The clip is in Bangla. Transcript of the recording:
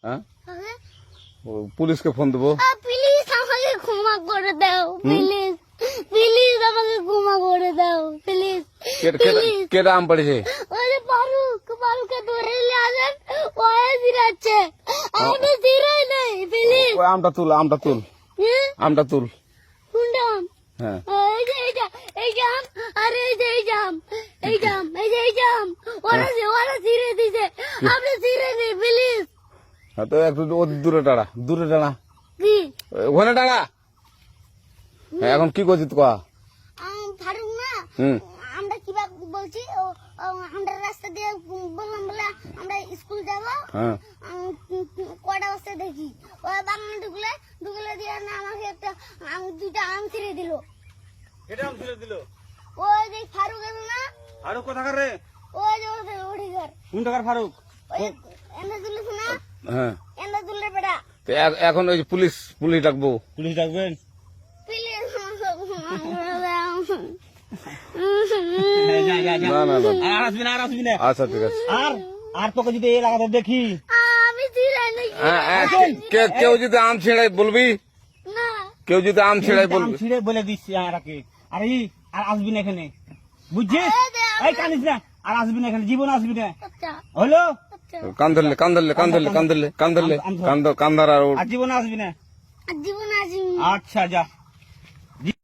হ্যাঁ পুলিশকে ফোন দেবো। প্লিজ আমাকে ক্ষমা করে দাও, প্লিজ প্লিজ আমাকে ক্ষমা করে দাও, প্লিজ। কেটা আম পড়েছে? ওই যে ফারুককে ধরে নিয়ে আসেন, ও জিরাচ্ছে, আমি জিরাই নাই, প্লিজ। ওই আমটা তুল আমটা তুল কোনটা আম? হ্যাঁ এই যে এই জাম, আরে এই যে এই জাম, এই জাম ওরা জিরে দিছে, আপনি জিরে নেই, প্লিজ। হ্যাঁ তো একটু দূরে দাঁড়া কি ওখানে দাঁড়া। হ্যাঁ এখন কি করছিস তো? ফারুক না, হুম আমরা কিভাবে বলছি, আমরা রাস্তা দিয়ে বললাম বলে আমরা স্কুল যাবো, হ্যাঁ কটা বস্তা দেখি ওই বাগানে ঢুকলে দিয়ে না আমাকে একটা দুইটা আম ছিঁড়ে দিল। এটা আম ছিঁড়ে দিল? ওই যে ফারুক এলো না, ফারুক কোথাকার রে? ওই যে ওঠে ঘর, কোন টাকার ফারুক? ওই এনে তুলিস না, হ্যাঁ এনে তুললে বেটা। তো এখন ওই যে পুলিশ ডাকবো। পুলিশ ডাকবেন? প্লিজ না আর আসবি না আচ্ছা ঠিক আছে। আর তোকে যদি এই এলাকাতে দেখি, আমি ছিঁড়াই নাকি কেউ যদি আম ছেড়াই বলবি, না, কেউ যদি আম ছেড়াই আম বলবি। ছিঁড়ে বলে দিচ্ছি আর আসবি না এখানে, বুঝছিস? এই কানিস না, আর আসবি না এখানে, জীবন আসবি না, আচ্ছা হলো? আচ্ছা, কান্দার আর আর জীবন আসবি না। জীবন আসি। আচ্ছা যা।